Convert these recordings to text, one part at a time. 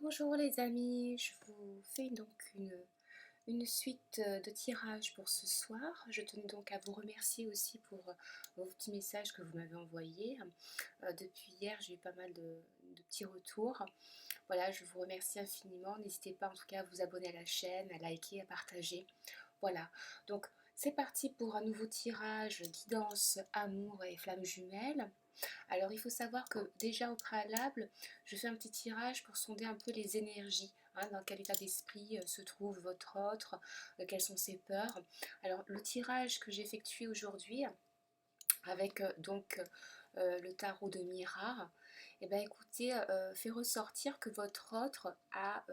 Bonjour les amis, je vous fais une suite de tirages pour ce soir. Je tenais donc à vous remercier aussi pour vos petits messages que vous m'avez envoyés. Depuis hier, j'ai eu pas mal de petits retours. Voilà, je vous remercie infiniment. N'hésitez pas en tout cas à vous abonner à la chaîne, à liker, à partager. Voilà, donc c'est parti pour un nouveau tirage guidance, amour et flammes jumelles. Alors il faut savoir que déjà au préalable, je fais un petit tirage pour sonder un peu les énergies, hein, dans quel état d'esprit se trouve votre autre, quelles sont ses peurs. Alors le tirage que j'ai effectué aujourd'hui avec le tarot de Mira, eh ben, écoutez, fait ressortir que votre autre a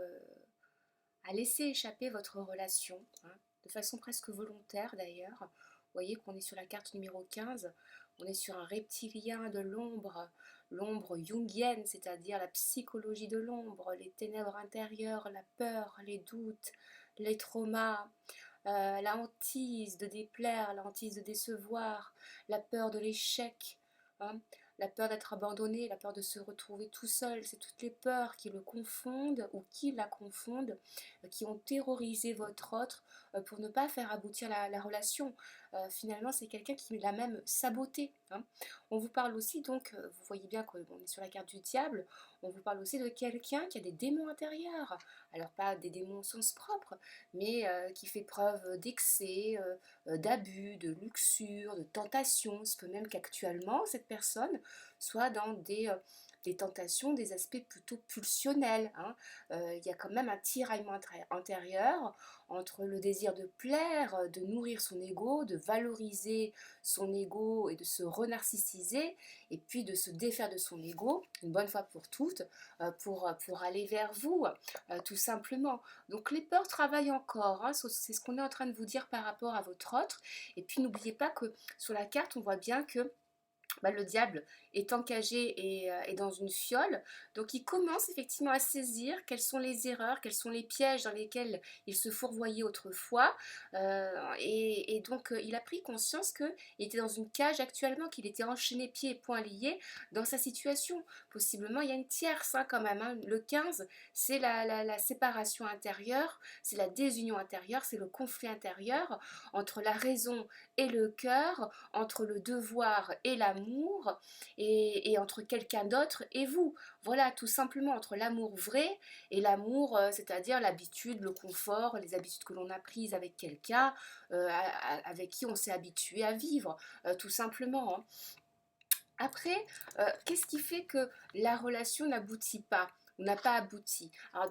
laissé échapper votre relation, hein, de façon presque volontaire d'ailleurs. Vous voyez qu'on est sur la carte numéro 15, on est sur un reptilien de l'ombre, l'ombre jungienne, c'est-à-dire la psychologie de l'ombre, les ténèbres intérieures, la peur, les doutes, les traumas, la hantise de déplaire, la hantise de décevoir, la peur de l'échec, hein, la peur d'être abandonné, la peur de se retrouver tout seul. C'est toutes les peurs qui le confondent ou qui la confondent, qui ont terrorisé votre autre pour ne pas faire aboutir la relation. Finalement, c'est quelqu'un qui l'a même saboté, hein. On vous parle aussi, donc, vous voyez bien qu'on est sur la carte du diable, on vous parle aussi de quelqu'un qui a des démons intérieurs. Alors pas des démons au sens propre, mais qui fait preuve d'excès, d'abus, de luxure, de tentation. Il se peut même qu'actuellement, cette personne soit dans des tentations, des aspects plutôt pulsionnels, hein. Il y a quand même un tiraillement intérieur entre le désir de plaire, de nourrir son ego, de valoriser son ego et de se renarcissiser, et puis de se défaire de son ego, une bonne fois pour toutes, pour aller vers vous, tout simplement. Donc les peurs travaillent encore, hein, c'est ce qu'on est en train de vous dire par rapport à votre autre. Et puis n'oubliez pas que sur la carte, on voit bien que le diable est encagé et dans une fiole, donc il commence effectivement à saisir quelles sont les erreurs, quels sont les pièges dans lesquels il se fourvoyait autrefois, et donc il a pris conscience qu'il était dans une cage actuellement, qu'il était enchaîné pieds et poings liés dans sa situation. Possiblement il y a une tierce, hein, quand même, hein. Le 15, c'est la séparation intérieure, c'est la désunion intérieure, c'est le conflit intérieur entre la raison et le cœur, entre le devoir et l'amour, et entre quelqu'un d'autre et vous. Voilà, tout simplement entre l'amour vrai et l'amour, c'est-à-dire l'habitude, le confort, les habitudes que l'on a prises avec quelqu'un, avec qui on s'est habitué à vivre, tout simplement, hein. Après, qu'est-ce qui fait que la relation n'aboutit pas ou n'a pas abouti? Alors,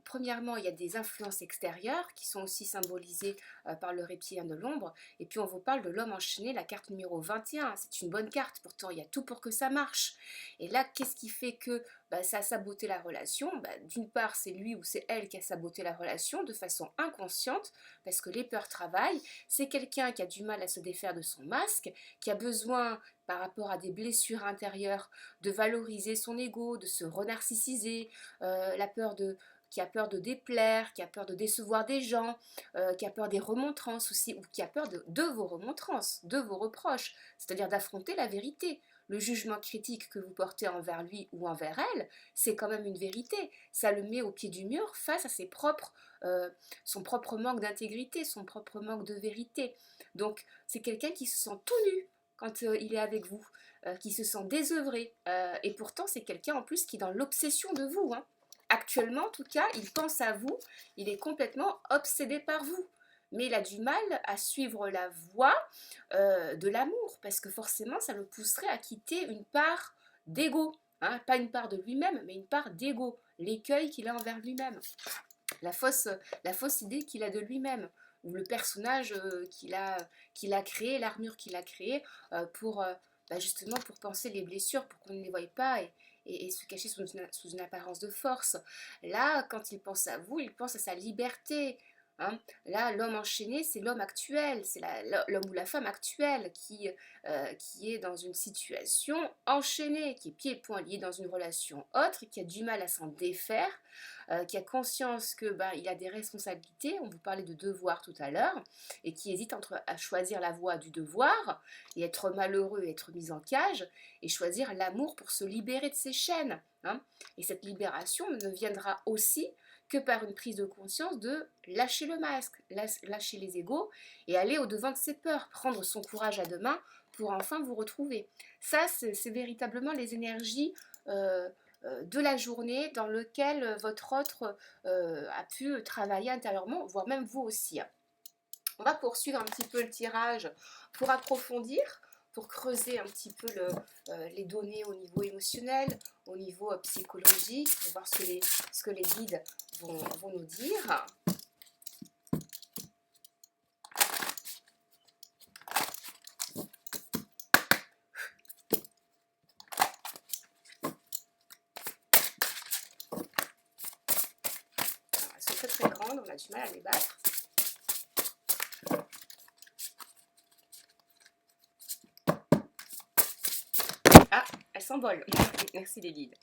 premièrement, il y a des influences extérieures qui sont aussi symbolisées par le reptilien de l'ombre. Et puis, on vous parle de l'homme enchaîné, la carte numéro 21. C'est une bonne carte, pourtant, il y a tout pour que ça marche. Et là, qu'est-ce qui fait que ça a saboté la relation? D'une part, c'est lui ou c'est elle qui a saboté la relation de façon inconsciente, parce que les peurs travaillent. C'est quelqu'un qui a du mal à se défaire de son masque, qui a besoin par rapport à des blessures intérieures, de valoriser son ego, de se renarcissiser, qui a peur de déplaire, qui a peur de décevoir des gens, qui a peur des remontrances aussi, ou qui a peur de vos remontrances, de vos reproches, c'est-à-dire d'affronter la vérité. Le jugement critique que vous portez envers lui ou envers elle, c'est quand même une vérité. Ça le met au pied du mur face à son propre manque d'intégrité, son propre manque de vérité. Donc c'est quelqu'un qui se sent tout nu quand il est avec vous, qui se sent désœuvré. Et pourtant, c'est quelqu'un en plus qui est dans l'obsession de vous, hein. Actuellement, en tout cas, il pense à vous, il est complètement obsédé par vous. Mais il a du mal à suivre la voie de l'amour, parce que forcément, ça le pousserait à quitter une part d'ego. Hein, pas une part de lui-même, mais une part d'ego, l'écueil qu'il a envers lui-même, la fausse, la fausse idée qu'il a de lui-même, ou le personnage qu'il a créé, l'armure qu'il a créée justement pour penser les blessures, pour qu'on ne les voie pas et se cacher sous une apparence de force. Là, quand il pense à vous, il pense à sa liberté. Hein. Là, l'homme enchaîné, c'est l'homme actuel, c'est l'homme ou la femme actuelle qui est dans une situation enchaînée, qui est pieds et poings liés dans une relation autre, qui a du mal à s'en défaire, qui a conscience que il a des responsabilités, on vous parlait de devoir tout à l'heure, et qui hésite à choisir la voie du devoir, et être malheureux et être mis en cage, et choisir l'amour pour se libérer de ses chaînes. hein. Et cette libération ne viendra aussi que par une prise de conscience de lâcher le masque, lâcher les égos et aller au-devant de ses peurs, prendre son courage à deux mains pour enfin vous retrouver. Ça, c'est véritablement les énergies de la journée dans lequel votre autre a pu travailler intérieurement, voire même vous aussi. On va poursuivre un petit peu le tirage pour approfondir, pour creuser un petit peu les données au niveau émotionnel, au niveau psychologique, pour voir ce que les guides vont nous dire. Alors, elles sont très très grandes, on a du mal à les battre. Ah, elles s'envolent. Merci les guides.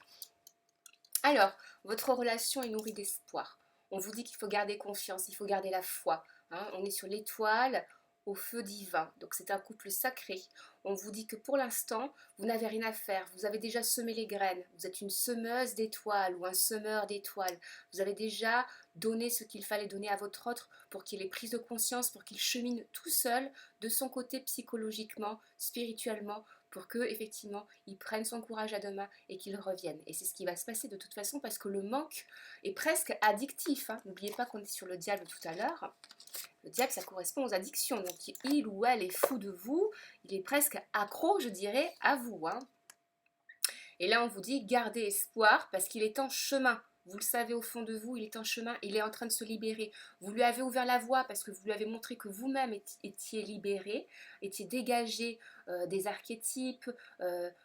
Alors, votre relation est nourrie d'espoir. On vous dit qu'il faut garder confiance, il faut garder la foi. Hein. On est sur l'étoile au feu divin. Donc c'est un couple sacré. On vous dit que pour l'instant, vous n'avez rien à faire. Vous avez déjà semé les graines. Vous êtes une semeuse d'étoiles ou un semeur d'étoiles. Vous avez déjà donné ce qu'il fallait donner à votre autre pour qu'il ait prise de conscience, pour qu'il chemine tout seul de son côté psychologiquement, spirituellement, pour que effectivement il prenne son courage à deux mains et qu'il revienne. Et c'est ce qui va se passer de toute façon parce que le manque est presque addictif. Hein. N'oubliez pas qu'on est sur le diable tout à l'heure. Le diable, ça correspond aux addictions. Donc il ou elle est fou de vous, il est presque accro, je dirais, à vous. Hein. Et là, on vous dit, gardez espoir parce qu'il est en chemin. Vous le savez au fond de vous, il est en chemin, il est en train de se libérer. Vous lui avez ouvert la voie parce que vous lui avez montré que vous-même étiez libéré, étiez dégagé des archétypes,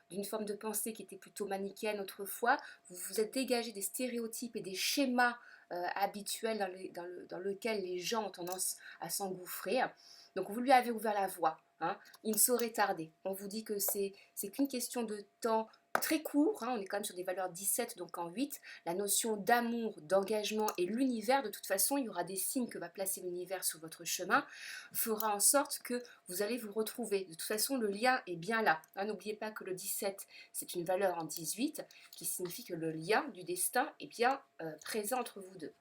d'une forme de pensée qui était plutôt manichéenne autrefois. Vous vous êtes dégagé des stéréotypes et des schémas habituels dans lequel les gens ont tendance à s'engouffrer. Donc vous lui avez ouvert la voie. Hein. Il ne saurait tarder. On vous dit que c'est qu'une question de temps très court, hein, on est quand même sur des valeurs 17, donc en 8, la notion d'amour, d'engagement et l'univers, de toute façon, il y aura des signes que va placer l'univers sur votre chemin, fera en sorte que vous allez vous retrouver. De toute façon, le lien est bien là. Hein, n'oubliez pas que le 17, c'est une valeur en 18, qui signifie que le lien du destin est bien présent entre vous deux.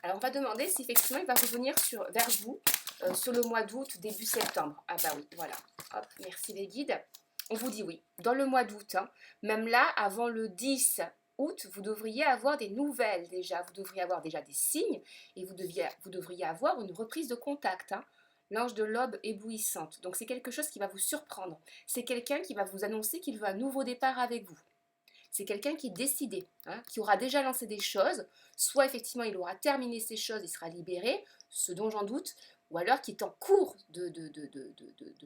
Alors, on va demander si effectivement il va revenir vers vous sur le mois d'août, début septembre. Ah bah oui, voilà. Hop, merci les guides. On vous dit oui. Dans le mois d'août, hein, même là, avant le 10 août, vous devriez avoir des nouvelles déjà. Vous devriez avoir déjà des signes et vous devriez avoir une reprise de contact. Hein. L'ange de l'aube éblouissante. Donc c'est quelque chose qui va vous surprendre. C'est quelqu'un qui va vous annoncer qu'il veut un nouveau départ avec vous. C'est quelqu'un qui est décidé, hein, qui aura déjà lancé des choses, soit effectivement il aura terminé ses choses, il sera libéré, ce dont j'en doute, ou alors qui est en cours de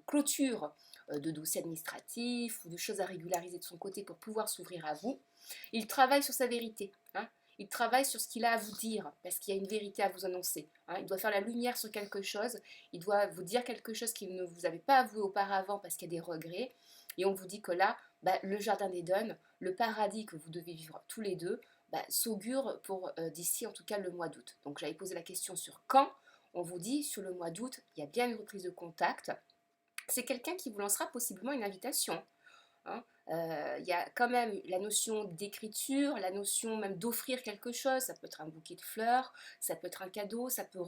clôture de dossiers administratifs ou de choses à régulariser de son côté pour pouvoir s'ouvrir à vous. Il travaille sur sa vérité, hein. Il travaille sur ce qu'il a à vous dire, parce qu'il y a une vérité à vous annoncer. Hein. Il doit faire la lumière sur quelque chose, il doit vous dire quelque chose qu'il ne vous avait pas avoué auparavant parce qu'il y a des regrets. Et on vous dit que là, le jardin d'Éden, le paradis que vous devez vivre tous les deux, s'augure pour d'ici en tout cas le mois d'août. Donc j'avais posé la question sur quand, on vous dit sur le mois d'août, il y a bien une reprise de contact. C'est quelqu'un qui vous lancera possiblement une invitation. Hein. Il y a quand même la notion d'écriture, la notion même d'offrir quelque chose, ça peut être un bouquet de fleurs, ça peut être un cadeau, ça peut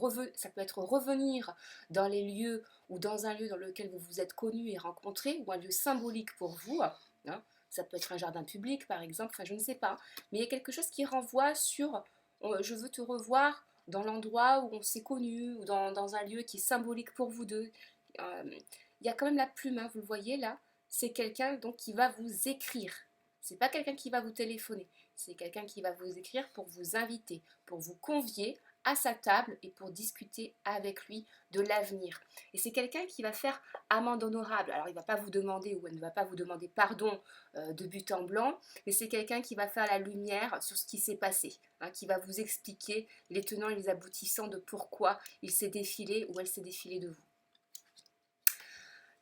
être revenir dans les lieux ou dans un lieu dans lequel vous vous êtes connu et rencontré, ou un lieu symbolique pour vous. Hein. Ça peut être un jardin public par exemple, enfin je ne sais pas, mais il y a quelque chose qui renvoie sur je veux te revoir dans l'endroit où on s'est connu, ou dans un lieu qui est symbolique pour vous deux. Il y a quand même la plume, hein, vous le voyez là, c'est quelqu'un donc qui va vous écrire. C'est pas quelqu'un qui va vous téléphoner, c'est quelqu'un qui va vous écrire pour vous inviter, pour vous convier à sa table et pour discuter avec lui de l'avenir. Et c'est quelqu'un qui va faire amende honorable. Alors il ne va pas vous demander ou elle ne va pas vous demander pardon de but en blanc, mais c'est quelqu'un qui va faire la lumière sur ce qui s'est passé, hein, qui va vous expliquer les tenants et les aboutissants de pourquoi il s'est défilé ou elle s'est défilée de vous.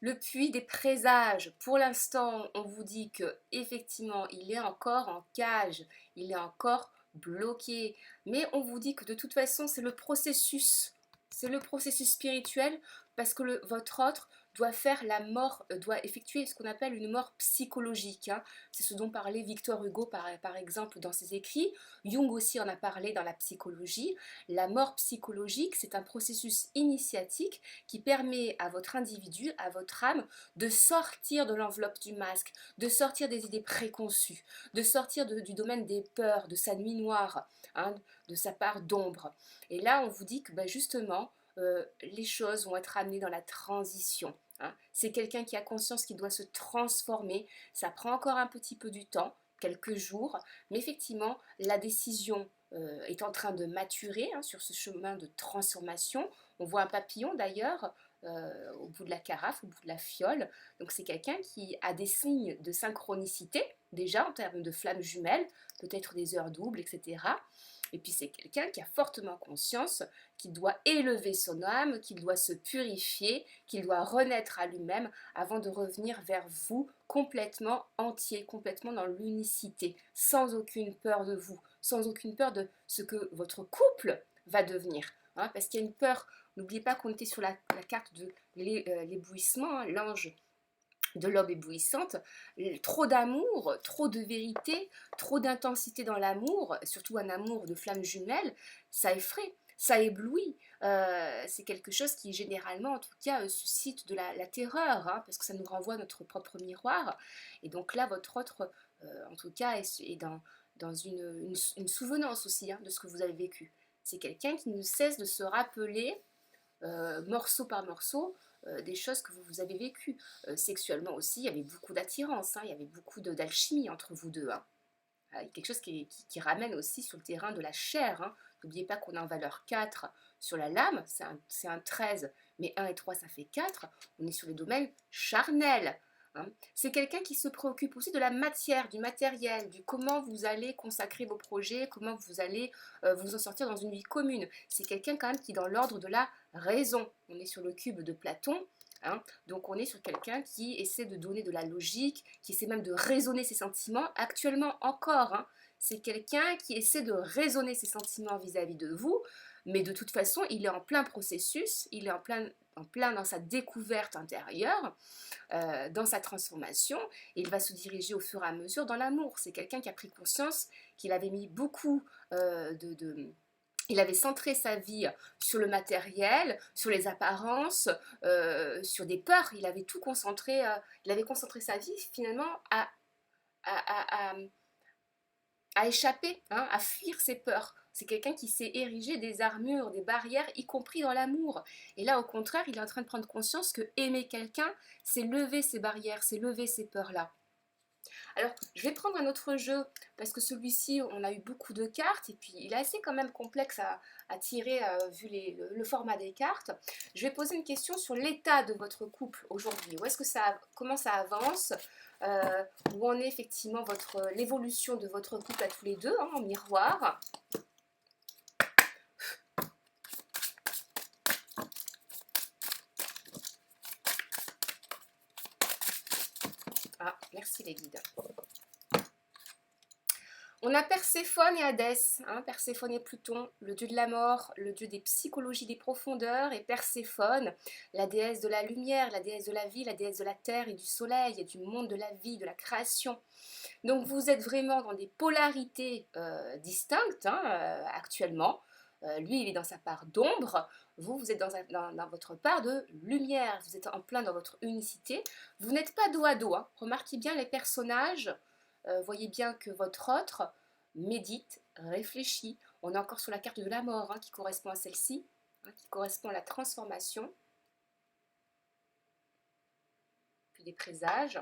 Le puits des présages, pour l'instant, on vous dit que effectivement, il est encore en cage, il est encore bloqué. Mais on vous dit que de toute façon, c'est le processus spirituel parce que votre autre doit faire la mort, doit effectuer ce qu'on appelle une mort psychologique, hein. C'est ce dont parlait Victor Hugo par exemple dans ses écrits. Jung aussi en a parlé dans la psychologie. La mort psychologique, c'est un processus initiatique qui permet à votre individu, à votre âme, de sortir de l'enveloppe du masque, de sortir des idées préconçues, de sortir du domaine des peurs, de sa nuit noire, hein, de sa part d'ombre. Et là, on vous dit que justement, les choses vont être amenées dans la transition, hein. C'est quelqu'un qui a conscience qu'il doit se transformer. Ça prend encore un petit peu du temps, quelques jours, mais effectivement, la décision est en train de maturer, hein, sur ce chemin de transformation. On voit un papillon d'ailleurs au bout de la carafe, au bout de la fiole. Donc c'est quelqu'un qui a des signes de synchronicité, déjà en termes de flammes jumelles, peut-être des heures doubles, etc. Et puis c'est quelqu'un qui a fortement conscience qu'il doit élever son âme, qu'il doit se purifier, qu'il doit renaître à lui-même avant de revenir vers vous complètement entier, complètement dans l'unicité, sans aucune peur de vous, sans aucune peur de ce que votre couple va devenir, hein, parce qu'il y a une peur. N'oubliez pas qu'on était sur la carte de l'éblouissement, hein, l'ange de l'aube éblouissante. Trop d'amour, trop de vérité, trop d'intensité dans l'amour, surtout un amour de flammes jumelles, ça effraie, ça éblouit. C'est quelque chose qui généralement, en tout cas, suscite de la terreur, hein, parce que ça nous renvoie à notre propre miroir. Et donc là, votre autre, en tout cas, est dans une souvenance aussi, hein, de ce que vous avez vécu. C'est quelqu'un qui ne cesse de se rappeler, morceau par morceau, des choses que vous avez vécues. Sexuellement aussi, il y avait beaucoup d'attirance, hein, il y avait beaucoup d'alchimie entre vous deux, hein. Quelque chose qui ramène aussi sur le terrain de la chair, hein. N'oubliez pas qu'on est en valeur 4 sur la lame, c'est un 13, mais 1 et 3 ça fait 4. On est sur le domaine charnel, hein. C'est quelqu'un qui se préoccupe aussi de la matière, du matériel, du comment vous allez consacrer vos projets, comment vous allez vous en sortir dans une vie commune. C'est quelqu'un quand même qui est dans l'ordre de la raison. On est sur le cube de Platon, hein. Donc on est sur quelqu'un qui essaie de donner de la logique, qui essaie même de raisonner ses sentiments, actuellement encore, hein. C'est quelqu'un qui essaie de raisonner ses sentiments vis-à-vis de vous, mais de toute façon, il est en plein processus, il est en plein dans sa découverte intérieure, dans sa transformation, et il va se diriger au fur et à mesure dans l'amour. C'est quelqu'un qui a pris conscience qu'il avait mis beaucoup il avait centré sa vie sur le matériel, sur les apparences, sur des peurs. Il avait tout concentré, il avait concentré sa vie finalement à, à, à échapper, hein, à fuir ses peurs. C'est quelqu'un qui s'est érigé des armures, des barrières, y compris dans l'amour. Et là, au contraire, il est en train de prendre conscience que aimer quelqu'un, c'est lever ses barrières, c'est lever ces peurs-là. Alors, je vais prendre un autre jeu, parce que celui-ci, on a eu beaucoup de cartes, et puis il est assez quand même complexe à tirer, vu le format des cartes. Je vais poser une question sur l'état de votre couple aujourd'hui. Où est-ce que comment ça avance, où en est effectivement l'évolution de votre couple à tous les deux, hein, en miroir. Ah, merci les guides. On a Perséphone et Hadès, hein, Perséphone et Pluton, le dieu de la mort, le dieu des psychologies des profondeurs, et Perséphone, la déesse de la lumière, la déesse de la vie, la déesse de la terre et du soleil, et du monde de la vie, de la création. Donc vous êtes vraiment dans des polarités distinctes, hein, actuellement. Lui, il est dans sa part d'ombre, vous êtes dans votre part de lumière, vous êtes en plein dans votre unicité. Vous n'êtes pas dos à dos, hein. Remarquez bien les personnages. Voyez bien que votre autre médite, réfléchit. On est encore sur la carte de la mort, hein, qui correspond à celle-ci, hein, qui correspond à la transformation, puis des présages,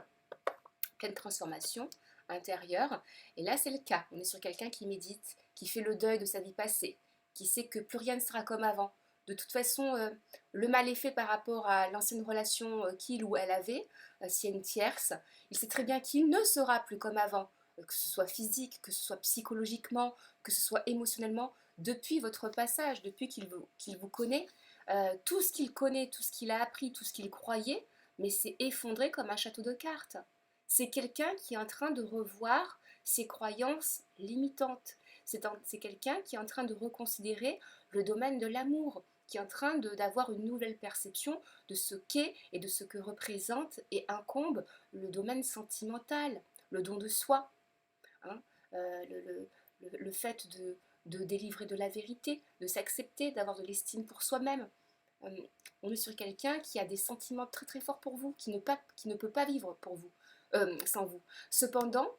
pleine transformation intérieure. Et là, c'est le cas. On est sur quelqu'un qui médite, qui fait le deuil de sa vie passée, qui sait que plus rien ne sera comme avant. De toute façon, le mal est fait par rapport à l'ancienne relation qu'il ou elle avait, s'il y a une tierce. Il sait très bien qu'il ne sera plus comme avant, que ce soit physique, que ce soit psychologiquement, que ce soit émotionnellement, depuis votre passage, depuis qu'il vous connaît. Tout ce qu'il connaît, tout ce qu'il a appris, tout ce qu'il croyait, mais c'est effondré comme un château de cartes. C'est quelqu'un qui est en train de revoir ses croyances limitantes. C'est quelqu'un qui est en train de reconsidérer le domaine de l'amour, qui est en train d'avoir une nouvelle perception de ce qu'est et de ce que représente et incombe le domaine sentimental, le don de soi, hein, le fait de délivrer de la vérité, de s'accepter, d'avoir de l'estime pour soi-même. On est sur quelqu'un qui a des sentiments très très forts pour vous, qui ne peut pas vivre pour vous, sans vous. Cependant,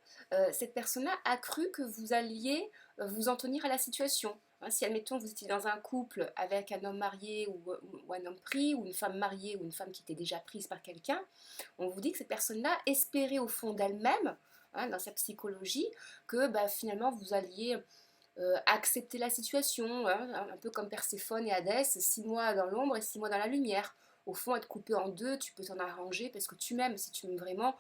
cette personne-là a cru que vous alliez vous en tenir à la situation. Hein, si, admettons, vous étiez dans un couple avec un homme marié ou un homme pris, ou une femme mariée ou une femme qui était déjà prise par quelqu'un, on vous dit que cette personne-là espérait au fond d'elle-même, hein, dans sa psychologie, que finalement vous alliez accepter la situation, hein, un peu comme Perséphone et Hadès, 6 mois dans l'ombre et 6 mois dans la lumière. Au fond, être coupé en deux, tu peux t'en arranger parce que tu m'aimes. Si tu m'aimes vraiment,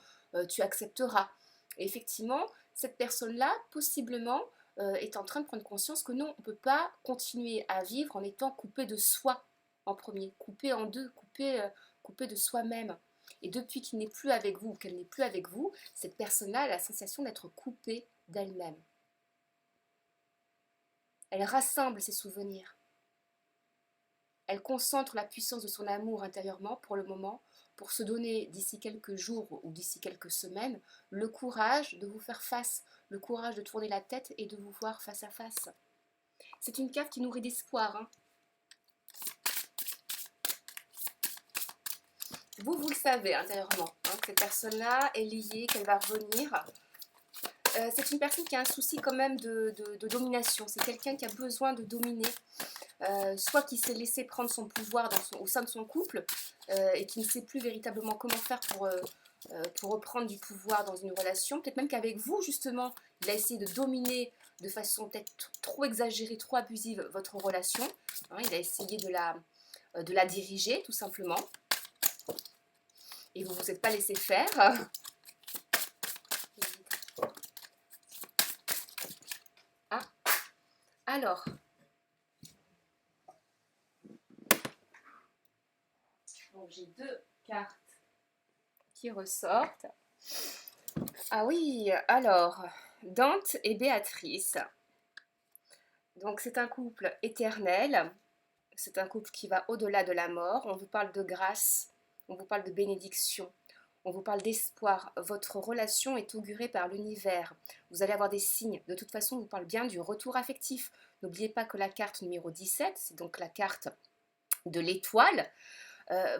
tu accepteras. Et effectivement, cette personne-là, possiblement, est en train de prendre conscience que non, on ne peut pas continuer à vivre en étant coupé de soi en premier, coupé en deux, coupé de soi-même. Et depuis qu'il n'est plus avec vous ou qu'elle n'est plus avec vous, cette personne-là a la sensation d'être coupée d'elle-même. Elle rassemble ses souvenirs. Elle concentre la puissance de son amour intérieurement pour le moment, pour se donner d'ici quelques jours ou d'ici quelques semaines le courage de vous faire face, le courage de tourner la tête et de vous voir face à face. C'est une carte qui nourrit d'espoir. Hein. Vous le savez intérieurement, hein, que cette personne-là est liée, qu'elle va revenir. C'est une personne qui a un souci quand même de domination. C'est quelqu'un qui a besoin de dominer. Soit qui s'est laissé prendre son pouvoir au sein de son couple et qui ne sait plus véritablement comment faire pour reprendre du pouvoir dans une relation. Peut-être même qu'avec vous, justement, il a essayé de dominer de façon peut-être trop exagérée, trop abusive votre relation. Hein, il a essayé de la diriger, tout simplement. Et vous ne vous êtes pas laissé faire. Ah, alors... Donc j'ai 2 cartes qui ressortent. Ah oui, alors, Dante et Béatrice. Donc c'est un couple éternel, c'est un couple qui va au-delà de la mort. On vous parle de grâce, on vous parle de bénédiction, on vous parle d'espoir. Votre relation est augurée par l'univers. Vous allez avoir des signes. De toute façon, on vous parle bien du retour affectif. N'oubliez pas que la carte numéro 17, c'est donc la carte de l'étoile,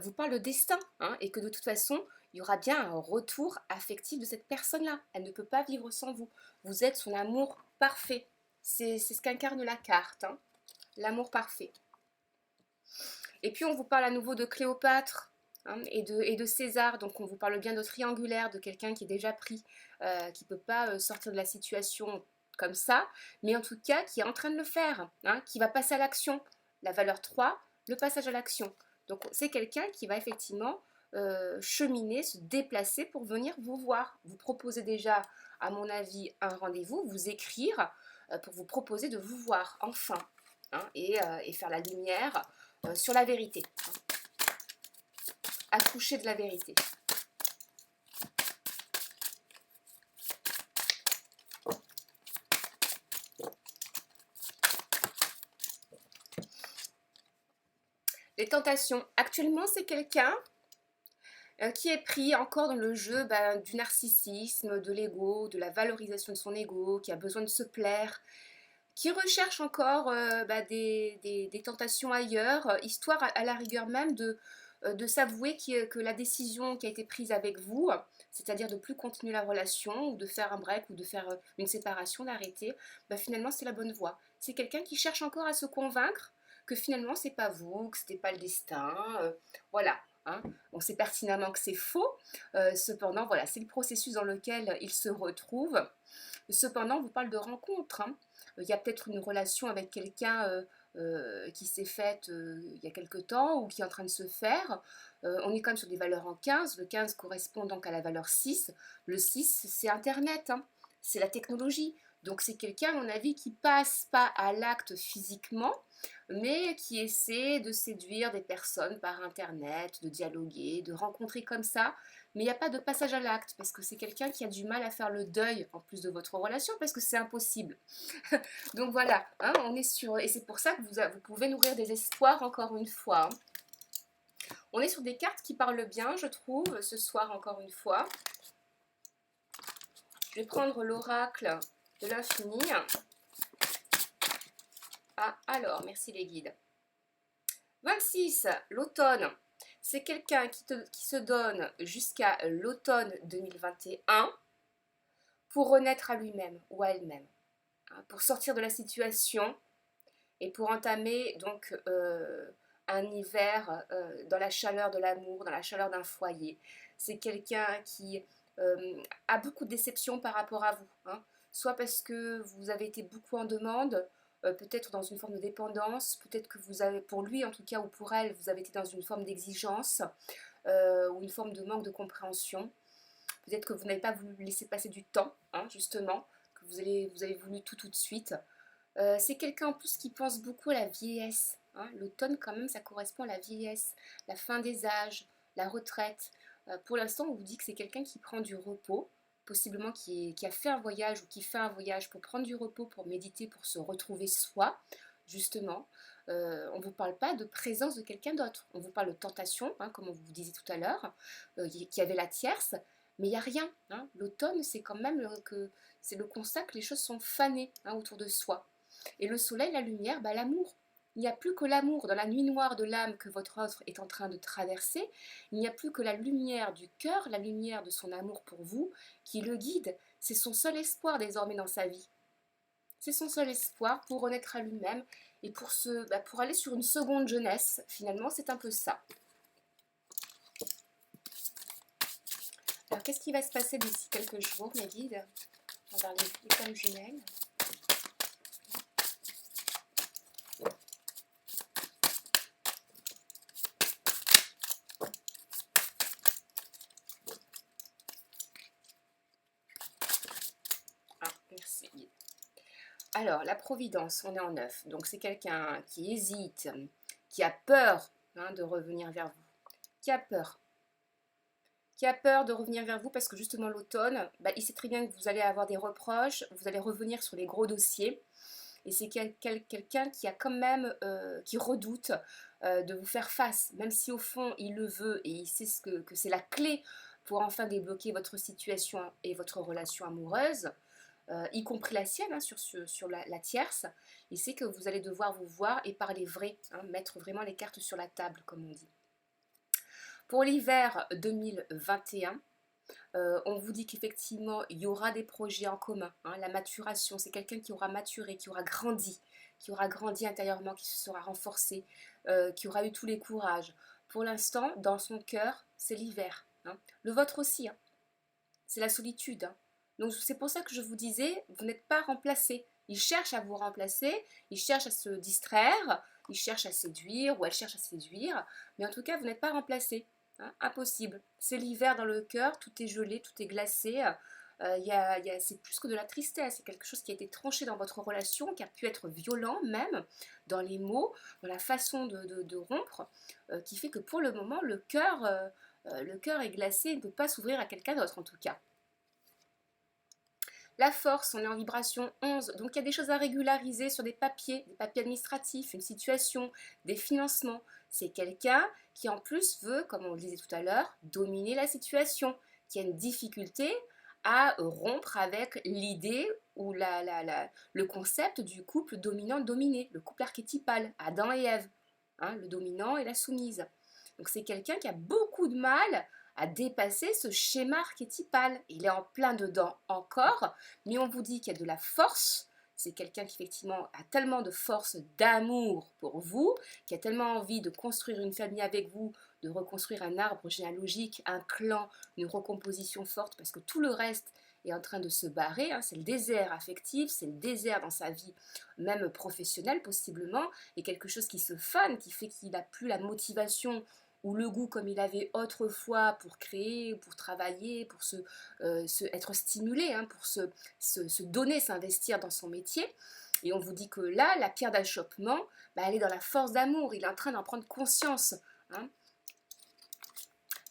vous parle de destin, hein, et que de toute façon, il y aura bien un retour affectif de cette personne-là. Elle ne peut pas vivre sans vous. Vous êtes son amour parfait. C'est ce qu'incarne la carte, hein, l'amour parfait. Et puis on vous parle à nouveau de Cléopâtre, hein, et de César. Donc on vous parle bien de triangulaire, de quelqu'un qui est déjà pris, qui ne peut pas sortir de la situation comme ça, mais en tout cas qui est en train de le faire, hein, qui va passer à l'action. La valeur 3, le passage à l'action. Donc c'est quelqu'un qui va effectivement cheminer, se déplacer pour venir vous voir. Vous proposer déjà, à mon avis, un rendez-vous, vous écrire pour vous proposer de vous voir, enfin, hein, et faire la lumière sur la vérité. Hein. Accoucher de la vérité. Les tentations. Actuellement, c'est quelqu'un qui est pris encore dans le jeu du narcissisme, de l'ego, de la valorisation de son ego, qui a besoin de se plaire, qui recherche encore des tentations ailleurs, histoire à la rigueur même de s'avouer que la décision qui a été prise avec vous, c'est-à-dire de ne plus continuer la relation, ou de faire un break, ou de faire une séparation, d'arrêter, finalement c'est la bonne voie. C'est quelqu'un qui cherche encore à se convaincre que finalement c'est pas vous, que c'était pas le destin, voilà. Hein. On sait pertinemment que c'est faux, cependant voilà, c'est le processus dans lequel il se retrouve. Cependant, on vous parle de rencontre. Hein. Il y a peut-être une relation avec quelqu'un qui s'est faite il y a quelque temps ou qui est en train de se faire. On est quand même sur des valeurs en 15. Le 15 correspond donc à la valeur 6. Le 6, c'est Internet, hein. C'est la technologie. Donc c'est quelqu'un, à mon avis, qui passe pas à l'acte physiquement, mais qui essaie de séduire des personnes par Internet, de dialoguer, de rencontrer comme ça mais il n'y a pas de passage à l'acte, parce que c'est quelqu'un qui a du mal à faire le deuil, en plus de votre relation, parce que c'est impossible. Donc voilà, hein, on est sur... Et c'est pour ça que vous pouvez nourrir des espoirs, encore une fois. On est sur des cartes qui parlent bien, je trouve, ce soir, encore une fois. Je vais prendre l'oracle de l'infini. Ah, alors, merci les guides. 26, l'automne. C'est quelqu'un qui se donne jusqu'à l'automne 2021 pour renaître à lui-même ou à elle-même, hein, pour sortir de la situation et pour entamer donc un hiver dans la chaleur de l'amour, dans la chaleur d'un foyer. C'est quelqu'un qui a beaucoup de déceptions par rapport à vous, hein, soit parce que vous avez été beaucoup en demande, peut-être dans une forme de dépendance, peut-être que vous avez, pour lui en tout cas, ou pour elle, vous avez été dans une forme d'exigence, ou une forme de manque de compréhension. Peut-être que vous n'avez pas voulu laisser passer du temps, hein, justement, que vous avez voulu tout de suite. C'est quelqu'un en plus qui pense beaucoup à la vieillesse, hein. L'automne quand même, ça correspond à la vieillesse, la fin des âges, la retraite. Pour l'instant, on vous dit que c'est quelqu'un qui prend du repos, possiblement qui a fait un voyage ou qui fait un voyage pour prendre du repos, pour méditer, pour se retrouver soi, justement. On ne vous parle pas de présence de quelqu'un d'autre. On vous parle de tentation, hein, comme on vous disait tout à l'heure, qui avait la tierce, mais il n'y a rien, hein. L'automne, c'est quand même c'est le constat que les choses sont fanées, hein, autour de soi. Et le soleil, la lumière, bah, l'amour. Il n'y a plus que l'amour dans la nuit noire de l'âme que votre offre est en train de traverser. Il n'y a plus que la lumière du cœur, la lumière de son amour pour vous, qui le guide. C'est son seul espoir désormais dans sa vie. C'est son seul espoir pour renaître à lui-même et pour aller sur une seconde jeunesse. Finalement, c'est un peu ça. Alors, qu'est-ce qui va se passer d'ici quelques jours, mes guides, envers les femmes jumelles? Ah, merci. Alors, la Providence, on est en 9. Donc, c'est quelqu'un qui hésite, qui a peur, hein, de revenir vers vous. Qui a peur. Qui a peur de revenir vers vous parce que justement l'automne, bah, il sait très bien que vous allez avoir des reproches, vous allez revenir sur les gros dossiers. Et c'est quelqu'un qui a quand même, qui redoute de vous faire face, même si au fond il le veut et il sait que c'est la clé pour enfin débloquer votre situation et votre relation amoureuse, y compris la sienne, hein, sur la tierce. Il sait que vous allez devoir vous voir et parler vrai, hein, mettre vraiment les cartes sur la table, comme on dit. Pour l'hiver 2021, on vous dit qu'effectivement, il y aura des projets en commun, hein. La maturation, c'est quelqu'un qui aura maturé, qui aura grandi intérieurement, qui se sera renforcé, qui aura eu tous les courages. Pour l'instant, dans son cœur, c'est l'hiver, hein. Le vôtre aussi, hein. C'est la solitude, hein. Donc c'est pour ça que je vous disais, vous n'êtes pas remplacé. Il cherche à vous remplacer, il cherche à se distraire, il cherche à séduire ou elle cherche à séduire, mais en tout cas, vous n'êtes pas remplacé. Hein, impossible. C'est l'hiver dans le cœur, tout est gelé, tout est glacé. C'est plus que de la tristesse, c'est quelque chose qui a été tranché dans votre relation, qui a pu être violent même, dans les mots, dans la façon de rompre, qui fait que pour le moment, le cœur est glacé et ne peut pas s'ouvrir à quelqu'un d'autre en tout cas. La force, on est en vibration 11, donc il y a des choses à régulariser sur des papiers administratifs, une situation, des financements. C'est quelqu'un qui en plus veut, comme on le disait tout à l'heure, dominer la situation, qui a une difficulté à rompre avec l'idée ou le concept du couple dominant-dominé, le couple archétypal, Adam et Ève, hein, le dominant et la soumise. Donc c'est quelqu'un qui a beaucoup de mal à dépasser ce schéma archétypal. Il est en plein dedans encore, mais on vous dit qu'il y a de la force. C'est quelqu'un qui effectivement a tellement de force, d'amour pour vous, qui a tellement envie de construire une famille avec vous, de reconstruire un arbre généalogique, un clan, une recomposition forte, parce que tout le reste est en train de se barrer, hein. C'est le désert affectif, c'est le désert dans sa vie, même professionnelle possiblement, et quelque chose qui se fane, qui fait qu'il n'a plus la motivation ou le goût comme il avait autrefois pour créer, pour travailler, pour être stimulé, hein, pour se donner, s'investir dans son métier. Et on vous dit que là, la pierre d'achoppement, bah, elle est dans la force d'amour. Il est en train d'en prendre conscience, hein.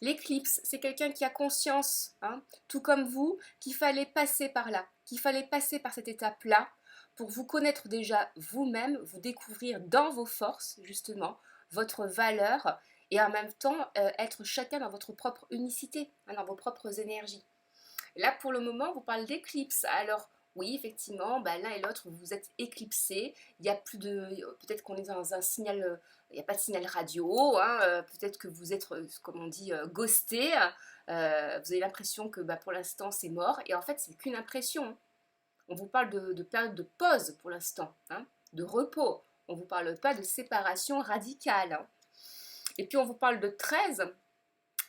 L'éclipse, c'est quelqu'un qui a conscience, hein, tout comme vous, qu'il fallait passer par là, qu'il fallait passer par cette étape-là pour vous connaître déjà vous-même, vous découvrir dans vos forces, justement, votre valeur, et en même temps être chacun dans votre propre unicité, hein, dans vos propres énergies. Là, pour le moment, on vous parle d'éclipse. Alors, oui, effectivement, bah, l'un et l'autre, vous êtes éclipsés. Il y a plus de. Peut-être qu'on est dans un signal. Il n'y a pas de signal radio. Hein, peut-être que vous êtes, comme on dit, ghosté. Vous avez l'impression que bah, pour l'instant, c'est mort. Et en fait, c'est qu'une impression. On vous parle de période de pause pour l'instant, hein, de repos. On ne vous parle pas de séparation radicale. Hein. Et puis, on vous parle de 13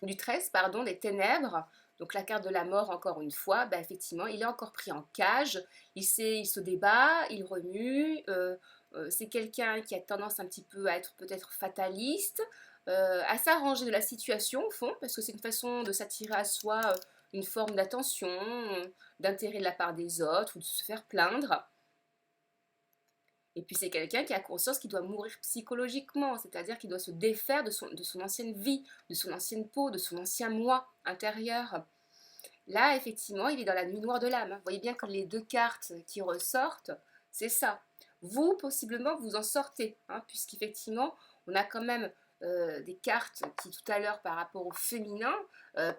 du 13, pardon, des ténèbres. Donc la carte de la mort, encore une fois, bah, effectivement, il est encore pris en cage, il se débat, il remue, c'est quelqu'un qui a tendance un petit peu à être peut-être fataliste, à s'arranger de la situation au fond, parce que c'est une façon de s'attirer à soi une forme d'attention, d'intérêt de la part des autres, ou de se faire plaindre. Et puis c'est quelqu'un qui a conscience qu'il doit mourir psychologiquement, c'est-à-dire qu'il doit se défaire de son ancienne vie, de son ancienne peau, de son ancien moi intérieur. Là, effectivement, il est dans la nuit noire de l'âme. Vous voyez bien que les deux cartes qui ressortent, c'est ça. Vous, possiblement, vous en sortez, hein, puisqu'effectivement, on a quand même des cartes qui, tout à l'heure, par rapport au féminin,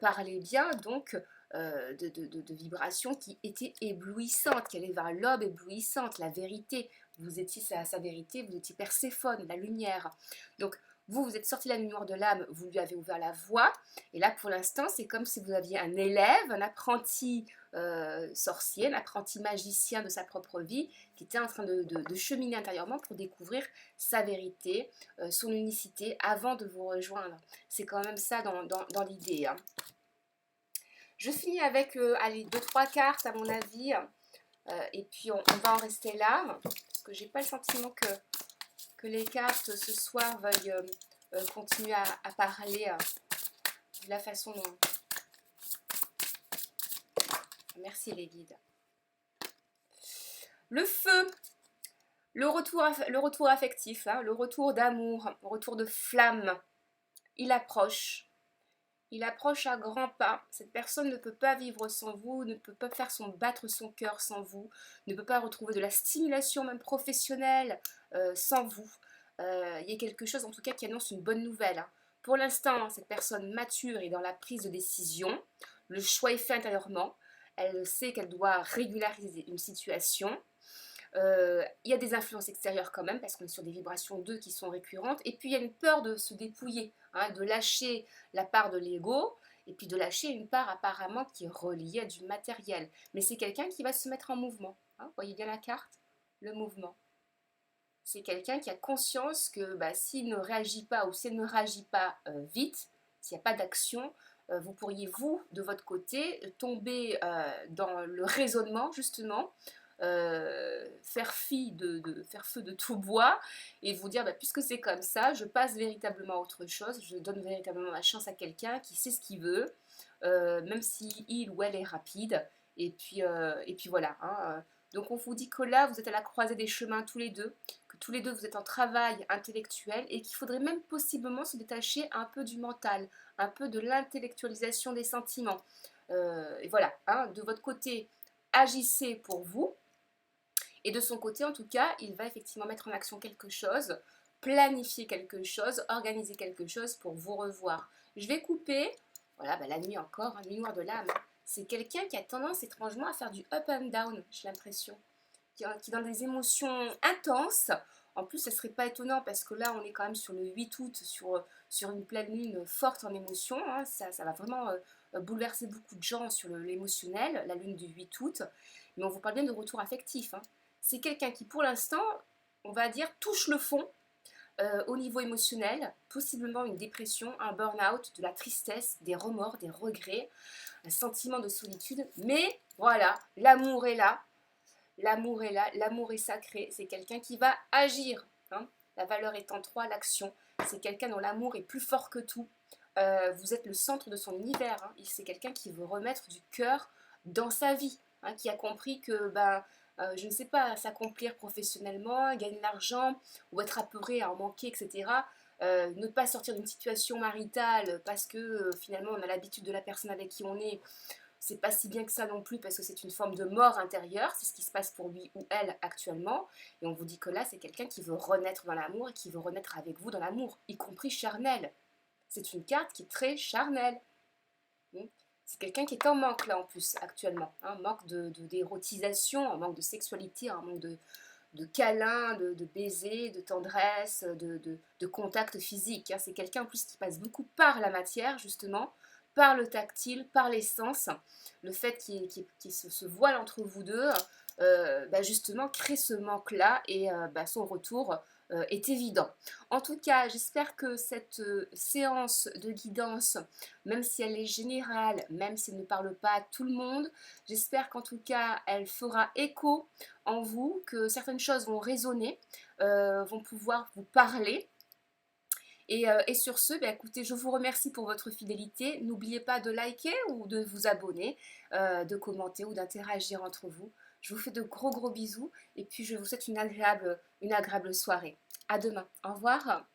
parlaient bien, donc, de vibrations qui étaient éblouissantes, qui allaient vers l'aube éblouissante, la vérité. Vous étiez sa vérité, vous étiez Perséphone, la lumière. Donc, vous êtes sorti de la nuit noire de l'âme, vous lui avez ouvert la voie, et là, pour l'instant, c'est comme si vous aviez un élève, un apprenti sorcier, un apprenti magicien de sa propre vie, qui était en train de cheminer intérieurement pour découvrir sa vérité, son unicité, avant de vous rejoindre. C'est quand même ça dans l'idée. Hein. Je finis avec allez, 2-3 cartes, à mon avis, et puis on va en rester là, parce que j'ai pas le sentiment que les cartes ce soir veuillent continuer à parler de la façon dont... Merci les guides. Le feu, le retour affectif, hein, le retour d'amour, le retour de flamme, il approche. Il approche à grands pas. Cette personne ne peut pas vivre sans vous, ne peut pas faire battre son cœur sans vous, ne peut pas retrouver de la stimulation même professionnelle sans vous. Il y a quelque chose en tout cas qui annonce une bonne nouvelle. Hein. Pour l'instant, cette personne mature est dans la prise de décision. Le choix est fait intérieurement. Elle sait qu'elle doit régulariser une situation. Il y a des influences extérieures quand même, parce qu'on est sur des vibrations 2 qui sont récurrentes. Et puis il y a une peur de se dépouiller, hein, de lâcher la part de l'ego, et puis de lâcher une part apparemment qui est reliée à du matériel. Mais c'est quelqu'un qui va se mettre en mouvement. Hein, vous voyez bien la carte? Le mouvement. C'est quelqu'un qui a conscience que bah, s'il ne réagit pas ou s'il ne réagit pas vite, s'il n'y a pas d'action, vous pourriez, vous, de votre côté, tomber dans le raisonnement, justement, faire faire feu de tout bois et vous dire, bah, puisque c'est comme ça, je passe véritablement à autre chose, je donne véritablement ma chance à quelqu'un qui sait ce qu'il veut, même si il ou elle est rapide. Et puis voilà. Hein, donc on vous dit que là, vous êtes à la croisée des chemins tous les deux, que tous les deux vous êtes en travail intellectuel et qu'il faudrait même possiblement se détacher un peu du mental, un peu de l'intellectualisation des sentiments. Et voilà, hein, de votre côté, agissez pour vous. Et de son côté, en tout cas, il va effectivement mettre en action quelque chose, planifier quelque chose, organiser quelque chose pour vous revoir. Je vais couper, voilà, bah, la nuit encore, nuit noire de l'âme. C'est quelqu'un qui a tendance étrangement à faire du up and down, j'ai l'impression. Qui est dans des émotions intenses. En plus, ça ne serait pas étonnant parce que là, on est quand même sur le 8 août, sur une pleine lune forte en émotion. Hein. Ça va vraiment bouleverser beaucoup de gens sur l'émotionnel, la lune du 8 août. Mais on vous parle bien de retour affectif. Hein. C'est quelqu'un qui, pour l'instant, on va dire, touche le fond au niveau émotionnel, possiblement une dépression, un burn-out, de la tristesse, des remords, des regrets, un sentiment de solitude. Mais voilà, l'amour est là. L'amour est là, l'amour est sacré, c'est quelqu'un qui va agir. Hein. La valeur est en 3, l'action. C'est quelqu'un dont l'amour est plus fort que tout. Vous êtes le centre de son univers. Hein. C'est quelqu'un qui veut remettre du cœur dans sa vie, hein, qui a compris que, ben, je ne sais pas, s'accomplir professionnellement, gagner de l'argent, ou être apeuré à en manquer, etc., ne pas sortir d'une situation maritale parce que finalement on a l'habitude de la personne avec qui on est, c'est pas si bien que ça non plus parce que c'est une forme de mort intérieure, c'est ce qui se passe pour lui ou elle actuellement. Et on vous dit que là, c'est quelqu'un qui veut renaître dans l'amour et qui veut renaître avec vous dans l'amour, y compris charnel. C'est une carte qui est très charnelle. C'est quelqu'un qui est en manque là en plus actuellement, un manque d'érotisation, un manque de sexualité, un manque de câlins, de baisers, de tendresse, de contact physique. Hein. C'est quelqu'un en plus qui passe beaucoup par la matière justement, par le tactile, par les sens. Le fait qu'il y ait ce voile entre vous deux, justement crée ce manque-là et son retour est évident. En tout cas, j'espère que cette séance de guidance, même si elle est générale, même si elle ne parle pas à tout le monde, j'espère qu'en tout cas, elle fera écho en vous, que certaines choses vont résonner, vont pouvoir vous parler. Et sur ce, écoutez, je vous remercie pour votre fidélité. N'oubliez pas de liker ou de vous abonner, de commenter ou d'interagir entre vous. Je vous fais de gros bisous et puis je vous souhaite une agréable soirée. À demain. Au revoir.